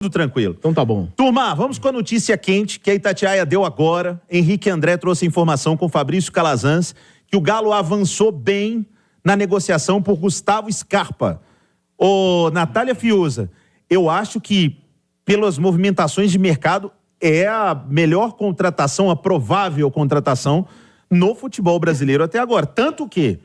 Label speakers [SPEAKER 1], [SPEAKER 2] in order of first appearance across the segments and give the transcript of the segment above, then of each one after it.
[SPEAKER 1] Tudo tranquilo.
[SPEAKER 2] Então tá bom.
[SPEAKER 1] Turma, vamos com a notícia quente que a Itatiaia deu agora. Henrique André trouxe informação com Fabrício Calazans que o Galo avançou bem na negociação por Gustavo Scarpa. Ô, Natália Fiuza, eu acho que pelas movimentações de mercado é a melhor contratação, a provável contratação no futebol brasileiro até agora. Tanto que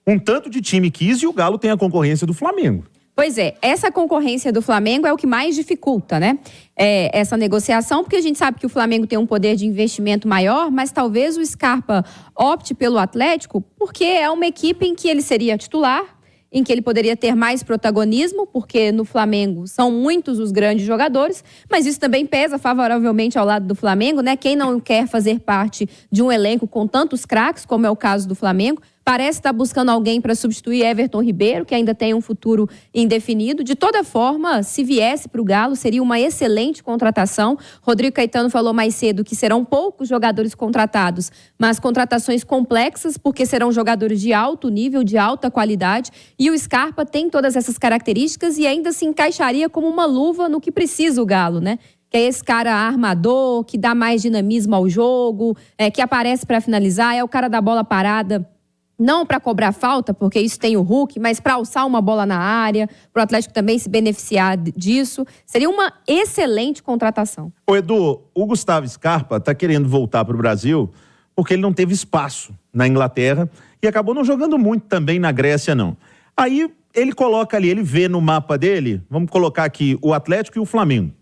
[SPEAKER 1] um tanto de time quis e o Galo tem a concorrência do Flamengo.
[SPEAKER 3] Pois é, essa concorrência do Flamengo é o que mais dificulta, né? Essa negociação, porque a gente sabe que o Flamengo tem um poder de investimento maior, mas talvez o Scarpa opte pelo Atlético porque é uma equipe em que ele seria titular, em que ele poderia ter mais protagonismo, porque no Flamengo são muitos os grandes jogadores, mas isso também pesa favoravelmente ao lado do Flamengo, né? Quem não quer fazer parte de um elenco com tantos craques, como é o caso do Flamengo, parece estar buscando alguém para substituir Everton Ribeiro, que ainda tem um futuro indefinido. De toda forma, se viesse para o Galo, seria uma excelente contratação. Rodrigo Caetano falou mais cedo que serão poucos jogadores contratados, mas contratações complexas, porque serão jogadores de alto nível, de alta qualidade. E o Scarpa tem todas essas características e ainda se encaixaria como uma luva no que precisa o Galo, né? Que é esse cara armador, que dá mais dinamismo ao jogo, que aparece para finalizar, é o cara da bola parada. Não para cobrar falta, porque isso tem o Hulk, mas para alçar uma bola na área, para o Atlético também se beneficiar disso. Seria uma excelente contratação.
[SPEAKER 1] Ô Edu, o Gustavo Scarpa está querendo voltar para o Brasil porque ele não teve espaço na Inglaterra e acabou não jogando muito também na Grécia, não. Aí ele coloca ali, ele vê no mapa dele, vamos colocar aqui o Atlético e o Flamengo.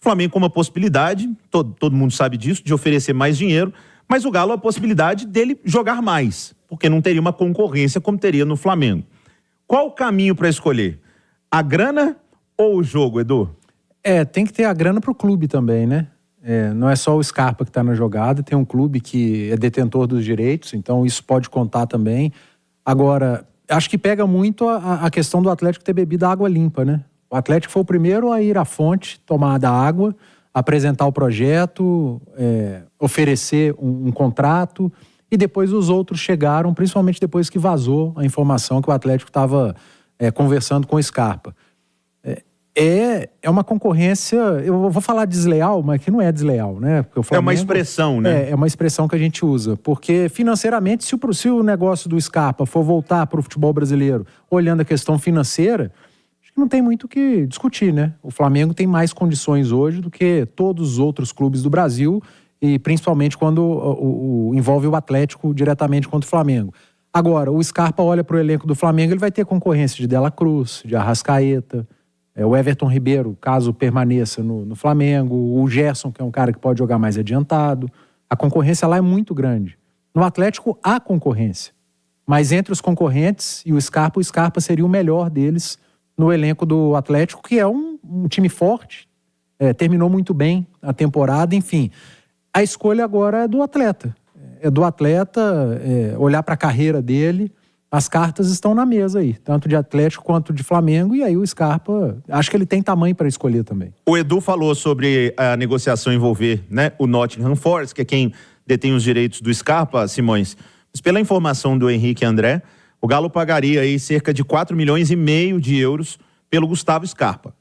[SPEAKER 1] O Flamengo com uma possibilidade, todo mundo sabe disso, de oferecer mais dinheiro, mas o Galo a possibilidade dele jogar mais, porque não teria uma concorrência como teria no Flamengo. Qual o caminho para escolher? A grana ou o jogo, Edu?
[SPEAKER 4] Tem que ter a grana para o clube também, né? Não é só o Scarpa que está na jogada, tem um clube que é detentor dos direitos, então isso pode contar também. Agora, acho que pega muito a questão do Atlético ter bebido água limpa, né? O Atlético foi o primeiro a ir à fonte, tomar da água, apresentar o projeto, oferecer um contrato, e depois os outros chegaram, principalmente depois que vazou a informação que o Atlético estava conversando com o Scarpa. É uma concorrência, eu vou falar desleal, mas que não é desleal, né? Porque o Flamengo,
[SPEAKER 1] é uma expressão, né?
[SPEAKER 4] É uma expressão que a gente usa, porque financeiramente, se o negócio do Scarpa for voltar para o futebol brasileiro, olhando a questão financeira, acho que não tem muito o que discutir, né? O Flamengo tem mais condições hoje do que todos os outros clubes do Brasil, e principalmente quando envolve o Atlético diretamente contra o Flamengo. Agora, o Scarpa olha para o elenco do Flamengo, ele vai ter concorrência de Dela Cruz, de Arrascaeta, o Everton Ribeiro, caso permaneça no Flamengo, o Gerson, que é um cara que pode jogar mais adiantado. A concorrência lá é muito grande. No Atlético há concorrência, mas entre os concorrentes e o Scarpa seria o melhor deles no elenco do Atlético, que é um time forte, terminou muito bem a temporada, enfim. A escolha agora é do atleta. Olhar para a carreira dele. As cartas estão na mesa aí, tanto de Atlético quanto de Flamengo, e aí o Scarpa, acho que ele tem tamanho para escolher também.
[SPEAKER 1] O Edu falou sobre a negociação envolver, né, o Nottingham Forest, que é quem detém os direitos do Scarpa, Simões. Mas pela informação do Henrique André, o Galo pagaria aí cerca de 4,5 milhões de euros pelo Gustavo Scarpa.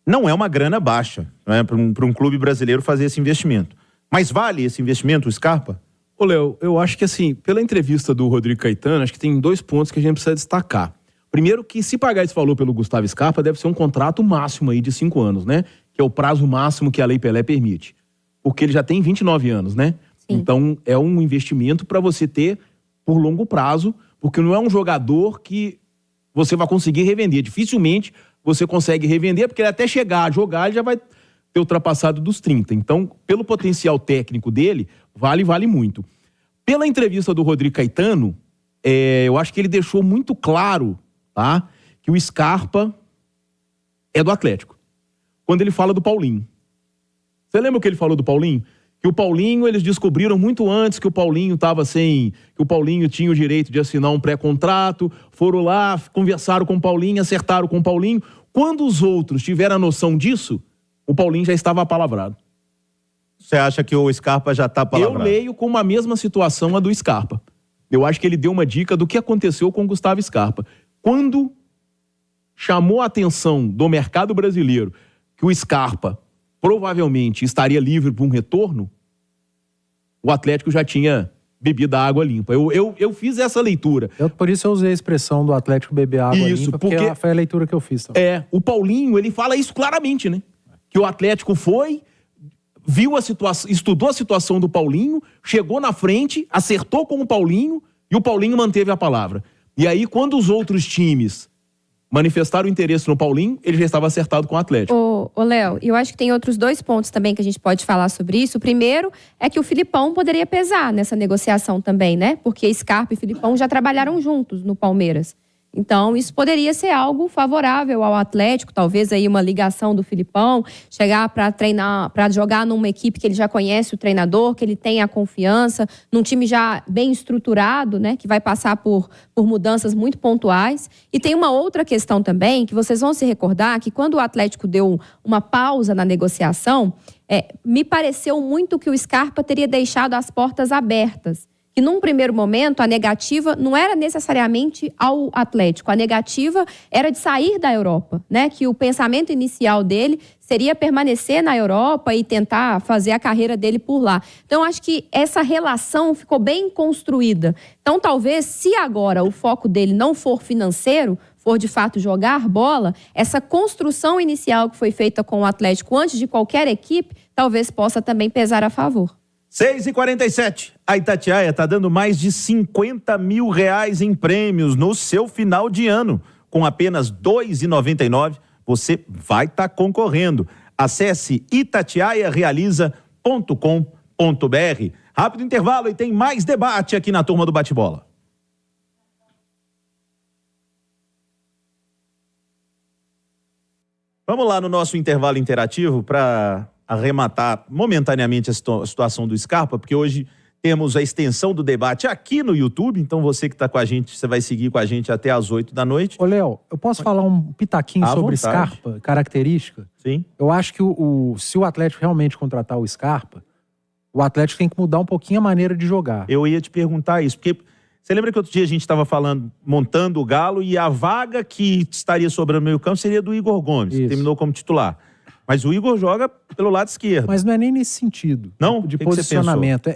[SPEAKER 1] Não é uma grana baixa, né, para um clube brasileiro fazer esse investimento. Mas vale esse investimento, o Scarpa?
[SPEAKER 2] Ô, Léo, eu acho que assim, pela entrevista do Rodrigo Caetano, acho que tem 2 pontos que a gente precisa destacar. Primeiro, que se pagar esse valor pelo Gustavo Scarpa, deve ser um contrato máximo aí de 5 anos, né? Que é o prazo máximo que a Lei Pelé permite. Porque ele já tem 29 anos, né? Sim. Então, é um investimento para você ter por longo prazo, porque não é um jogador que você vai conseguir revender. Dificilmente você consegue revender, porque ele até chegar a jogar, ele já vai ter ultrapassado dos 30. Então, pelo potencial técnico dele, vale muito. Pela entrevista do Rodrigo Caetano, eu acho que ele deixou muito claro, tá, que o Scarpa é do Atlético. Quando ele fala do Paulinho. Você lembra o que ele falou do Paulinho? Que o Paulinho, eles descobriram muito antes que o Paulinho que o Paulinho tinha o direito de assinar um pré-contrato, foram lá, conversaram com o Paulinho, acertaram com o Paulinho. Quando os outros tiveram a noção disso, o Paulinho já estava apalavrado.
[SPEAKER 1] Você acha que o Scarpa já está apalavrado?
[SPEAKER 2] Eu leio com a mesma situação a do Scarpa. Eu acho que ele deu uma dica do que aconteceu com o Gustavo Scarpa. Quando chamou a atenção do mercado brasileiro que o Scarpa provavelmente estaria livre para um retorno, o Atlético já tinha bebido a água limpa. Eu fiz essa leitura.
[SPEAKER 4] Por isso eu usei a expressão do Atlético beber água limpa, porque foi a leitura que eu fiz também.
[SPEAKER 2] O Paulinho, ele fala isso claramente, né? Que o Atlético viu a situação, estudou a situação do Paulinho, chegou na frente, acertou com o Paulinho e o Paulinho manteve a palavra. E aí, quando os outros times manifestaram interesse no Paulinho, ele já estava acertado com o Atlético.
[SPEAKER 3] Ô Léo, eu acho que tem outros 2 pontos também que a gente pode falar sobre isso. O primeiro é que o Filipão poderia pesar nessa negociação também, né? Porque Scarpa e Filipão já trabalharam juntos no Palmeiras. Então, isso poderia ser algo favorável ao Atlético, talvez aí uma ligação do Filipão, chegar para treinar, para jogar numa equipe que ele já conhece o treinador, que ele tem a confiança, num time já bem estruturado, né, que vai passar por mudanças muito pontuais. E tem uma outra questão também, que vocês vão se recordar, que quando o Atlético deu uma pausa na negociação, me pareceu muito que o Scarpa teria deixado as portas abertas. Que num primeiro momento a negativa não era necessariamente ao Atlético, a negativa era de sair da Europa, né? Que o pensamento inicial dele seria permanecer na Europa e tentar fazer a carreira dele por lá. Então, acho que essa relação ficou bem construída. Então, talvez, se agora o foco dele não for financeiro, for de fato jogar bola, essa construção inicial que foi feita com o Atlético antes de qualquer equipe, talvez possa também pesar a favor.
[SPEAKER 1] 6h47, a Itatiaia está dando mais de R$50 mil em prêmios no seu final de ano. Com apenas R$ 2,99, você vai estar concorrendo. Acesse itatiaiarealiza.com.br. Rápido intervalo e tem mais debate aqui na Turma do Bate-Bola. Vamos lá no nosso intervalo interativo para arrematar momentaneamente a situação do Scarpa, porque hoje temos a extensão do debate aqui no YouTube, então você que está com a gente, você vai seguir com a gente até às 8 da noite.
[SPEAKER 4] Ô, Léo, eu posso falar um pitaquinho sobre Scarpa, característica?
[SPEAKER 1] Sim.
[SPEAKER 4] Eu acho que se o Atlético realmente contratar o Scarpa, o Atlético tem que mudar um pouquinho a maneira de jogar.
[SPEAKER 1] Eu ia te perguntar isso, porque você lembra que outro dia a gente estava falando, montando o Galo, e a vaga que estaria sobrando no meio campo seria do Igor Gomes, que terminou como titular. Mas o Igor joga pelo lado esquerdo.
[SPEAKER 4] Mas não é nem nesse sentido.
[SPEAKER 1] Não?
[SPEAKER 4] De posicionamento.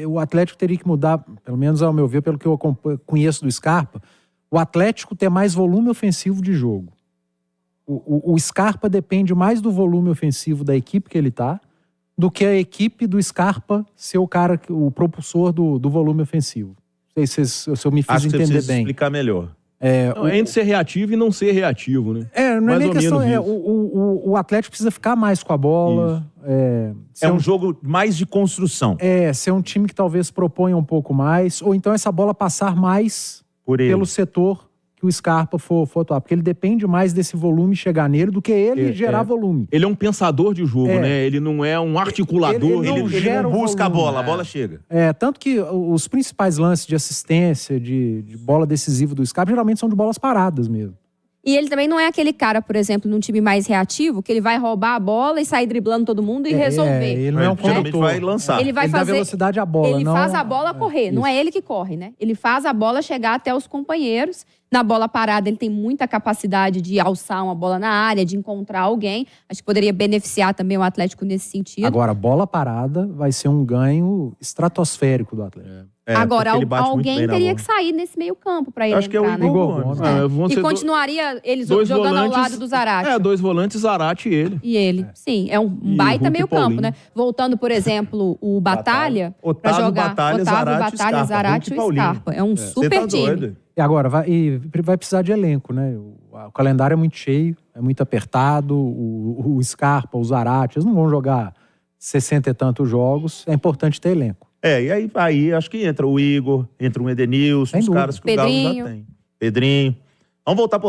[SPEAKER 4] O Atlético teria que mudar, pelo menos ao meu ver, pelo que eu conheço do Scarpa, o Atlético ter mais volume ofensivo de jogo. O Scarpa depende mais do volume ofensivo da equipe que ele tá, do que a equipe do Scarpa ser o cara, o propulsor do volume ofensivo. Não sei se eu me fiz entender bem. Acho que você
[SPEAKER 1] explicar melhor.
[SPEAKER 2] Entre ser reativo e não ser reativo, né?
[SPEAKER 4] Não é nem questão. O Atlético precisa ficar mais com a bola.
[SPEAKER 1] É um jogo mais de construção.
[SPEAKER 4] Ser um time que talvez proponha um pouco mais. Ou então essa bola passar mais pelo setor que o Scarpa for atuar. Porque ele depende mais desse volume chegar nele do que ele gerar volume.
[SPEAKER 2] Ele é um pensador de jogo, né? Ele não é um articulador.
[SPEAKER 1] Ele não busca a bola chega.
[SPEAKER 4] Tanto que os principais lances de assistência, de bola decisiva do Scarpa, geralmente são de bolas paradas mesmo.
[SPEAKER 3] E ele também não é aquele cara, por exemplo, num time mais reativo, que ele vai roubar a bola e sair driblando todo mundo e resolver.
[SPEAKER 4] Ele não é um condutor.
[SPEAKER 1] Vai lançar.
[SPEAKER 3] Ele vai
[SPEAKER 4] dá velocidade à bola.
[SPEAKER 3] Ele faz a bola correr, não é ele que corre, né? Ele faz a bola chegar até os companheiros. Na bola parada, ele tem muita capacidade de alçar uma bola na área, de encontrar alguém. Acho que poderia beneficiar também o Atlético nesse sentido.
[SPEAKER 4] Agora, bola parada vai ser um ganho estratosférico do Atlético.
[SPEAKER 3] Agora, alguém teria que sair nesse meio campo para ele
[SPEAKER 1] acho
[SPEAKER 3] entrar,
[SPEAKER 1] que é o Igor Gomes.
[SPEAKER 3] E continuaria eles jogando ao lado do Zarate.
[SPEAKER 2] 2 volantes, Zarate e ele.
[SPEAKER 3] E ele, sim. É um baita meio campo, né? Voltando, por exemplo, o Batalha, para jogar
[SPEAKER 1] Batalha,
[SPEAKER 3] Zarate e o Scarpa. É um super time.
[SPEAKER 4] E agora, vai precisar de elenco, né? O calendário é muito cheio, é muito apertado. O Scarpa, o Zarate, eles não vão jogar 60 e tantos jogos. É importante ter elenco.
[SPEAKER 1] E aí acho que entra o Igor, entra o Edenilson, os caras que o Galo já tem. Pedrinho. Vamos voltar pro